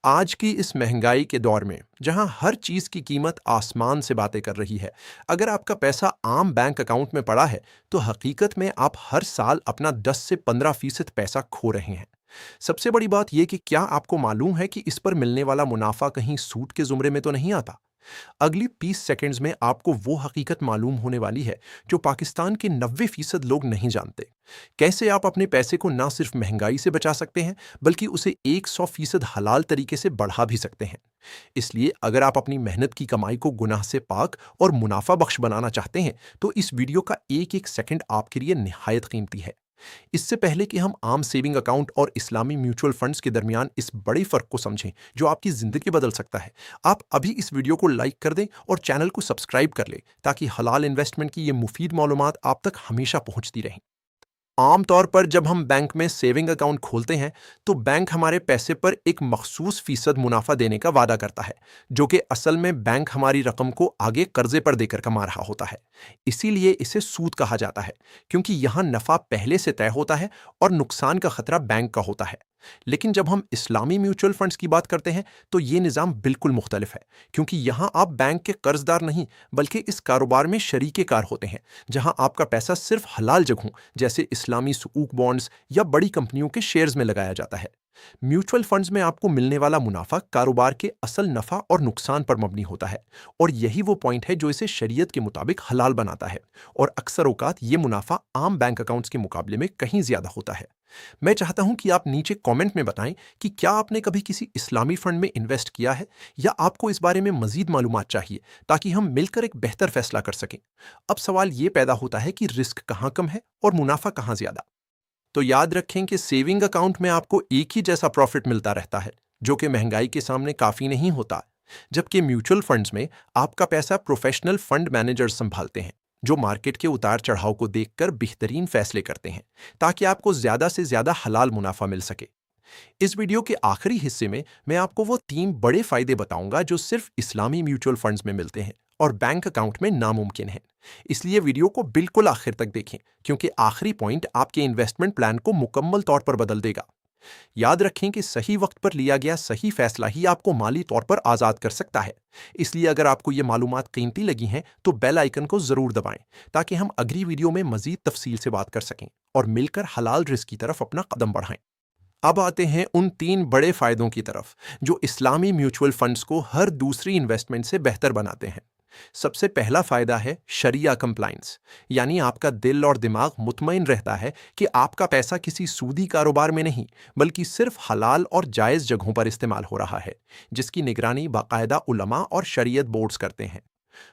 आज की इस महंगाई के दौर में जहां हर चीज की कीमत आसमान से बातें कर रही है, अगर आपका पैसा आम बैंक अकाउंट में पड़ा है तो हकीकत में आप हर साल अपना 10 से 15% पैसा खो रहे हैं। सबसे बड़ी बात यह कि क्या आपको मालूम है कि इस पर मिलने वाला मुनाफा कहीं सूद के जुमरे में तो नहीं आता। अगली 20 सेकंड्स में आपको वो हकीकत मालूम होने वाली है जो पाकिस्तान के 90% लोग नहीं जानते। कैसे आप अपने पैसे को ना सिर्फ महंगाई से बचा सकते हैं बल्कि उसे 100% हलाल तरीके से बढ़ा भी सकते हैं। इसलिए अगर आप अपनी मेहनत की कमाई को गुनाह से पाक और मुनाफा बख्श बनाना चाहते हैं तो इस वीडियो का एक एक सेकंड आपके लिए निहायत कीमती है। इससे पहले कि हम आम सेविंग अकाउंट और इस्लामी म्यूचुअल फंड्स के दरमियान इस बड़े फर्क को समझें जो आपकी जिंदगी बदल सकता है, आप अभी इस वीडियो को लाइक कर दें और चैनल को सब्सक्राइब कर लें ताकि हलाल इन्वेस्टमेंट की ये मुफीद मालूमात आप तक हमेशा पहुंचती रहें। आमतौर पर जब हम बैंक में सेविंग अकाउंट खोलते हैं तो बैंक हमारे पैसे पर एक मखसूस फीसद मुनाफा देने का वादा करता है, जो कि असल में बैंक हमारी रकम को आगे कर्जे पर देकर कमा रहा होता है। इसीलिए इसे सूद कहा जाता है, क्योंकि यहां नफा पहले से तय होता है और नुकसान का खतरा बैंक का होता है। लेकिन जब हम इस्लामी म्यूचुअल फंड्स की बात करते हैं तो ये निज़ाम बिल्कुल मुख्तलिफ है, क्योंकि यहाँ आप बैंक के कर्जदार नहीं बल्कि इस कारोबार में शरीके कार होते हैं, जहाँ आपका पैसा सिर्फ हलाल जगहों जैसे इस्लामी सुकूक बॉन्ड्स या बड़ी कंपनियों के शेयर्स में लगाया जाता है। म्यूचुअल फंड्स में आपको मिलने वाला मुनाफा कारोबार के असल नफा और नुकसान पर मबनी होता है, और यही वो पॉइंट है जो इसे शरीयत के मुताबिक हलाल बनाता है। और अक्सर औकात ये मुनाफा आम बैंक अकाउंट्स के मुकाबले में कहीं ज्यादा होता है। मैं चाहता हूं कि आप नीचे कमेंट में बताएं कि क्या आपने कभी किसी इस्लामी फंड में इन्वेस्ट किया है या आपको इस बारे में मजीद मालूमात चाहिए ताकि हम मिलकर एक बेहतर फैसला कर सकें। अब सवाल ये पैदा होता है कि रिस्क कहाँ कम है और मुनाफा कहाँ ज्यादा। तो याद रखें कि सेविंग अकाउंट में आपको एक ही जैसा प्रॉफिट मिलता रहता है, जो कि महंगाई के सामने काफी नहीं होता। जबकि म्यूचुअल फंड्स में आपका पैसा प्रोफेशनल फंड मैनेजर्स संभालते हैं, जो मार्केट के उतार चढ़ाव को देखकर बेहतरीन फैसले करते हैं ताकि आपको ज्यादा से ज्यादा हलाल मुनाफा मिल सके। इस वीडियो के आखिरी हिस्से में मैं आपको वो 3 बड़े फायदे बताऊंगा जो सिर्फ इस्लामी म्यूचुअल फंड्स में मिलते हैं और बैंक अकाउंट में नामुमकिन है। इसलिए वीडियो को बिल्कुल आखिर तक देखें, क्योंकि आखिरी पॉइंट आपके इन्वेस्टमेंट प्लान को मुकम्मल तौर पर बदल देगा। याद रखें कि सही वक्त पर लिया गया सही फैसला ही आपको माली तौर पर आज़ाद कर सकता है। इसलिए अगर आपको ये मालूमात कीमती लगी हैं तो बेल आइकन को ज़रूर दबाएं ताकि हम अगली वीडियो में मज़ीद तफसील से बात कर सकें और मिलकर हलाल रिस्क की तरफ अपना कदम बढ़ाएं। अब आते हैं उन 3 बड़े फायदों की तरफ जो इस्लामी म्यूचुअल फंड्स को हर दूसरी इन्वेस्टमेंट से बेहतर बनाते हैं। सबसे पहला फायदा है शरिया कंप्लायंस, यानी आपका दिल और दिमाग मुतमईन रहता है कि आपका पैसा किसी सूदी कारोबार में नहीं बल्कि सिर्फ हलाल और जायज़ जगहों पर इस्तेमाल हो रहा है, जिसकी निगरानी बाकायदा उलमा और शरीयत बोर्ड्स करते हैं।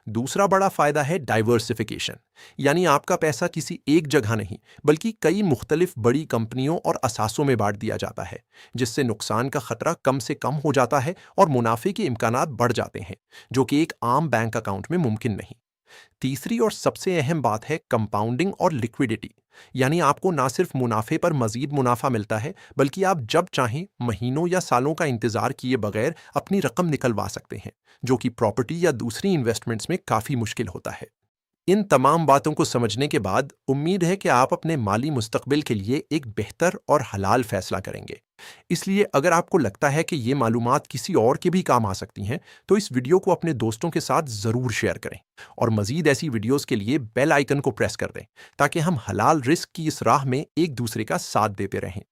दूसरा बड़ा फायदा है डाइवर्सिफिकेशन, यानी आपका पैसा किसी एक जगह नहीं बल्कि कई मुख्तलिफ बड़ी कंपनियों और असासों में बांट दिया जाता है, जिससे नुकसान का खतरा कम से कम हो जाता है और मुनाफे के इम्कानात बढ़ जाते हैं, जो कि एक आम बैंक अकाउंट में मुमकिन नहीं। तीसरी और सबसे अहम बात है कंपाउंडिंग और लिक्विडिटी, यानी आपको ना सिर्फ मुनाफे पर मजीद मुनाफा मिलता है बल्कि आप जब चाहें महीनों या सालों का इंतजार किए बगैर अपनी रकम निकलवा सकते हैं, जो कि प्रॉपर्टी या दूसरी इन्वेस्टमेंट्स में काफ़ी मुश्किल होता है। इन तमाम बातों को समझने के बाद उम्मीद है कि आप अपने माली मुस्तकबिल के लिए एक बेहतर और हलाल फैसला करेंगे। इसलिए अगर आपको लगता है कि ये मालूमात किसी और के भी काम आ सकती हैं तो इस वीडियो को अपने दोस्तों के साथ ज़रूर शेयर करें और मज़ीद ऐसी वीडियोस के लिए बेल आइकन को प्रेस कर दें ताकि हम हलाल रिस्क की इस राह में एक दूसरे का साथ देते रहें।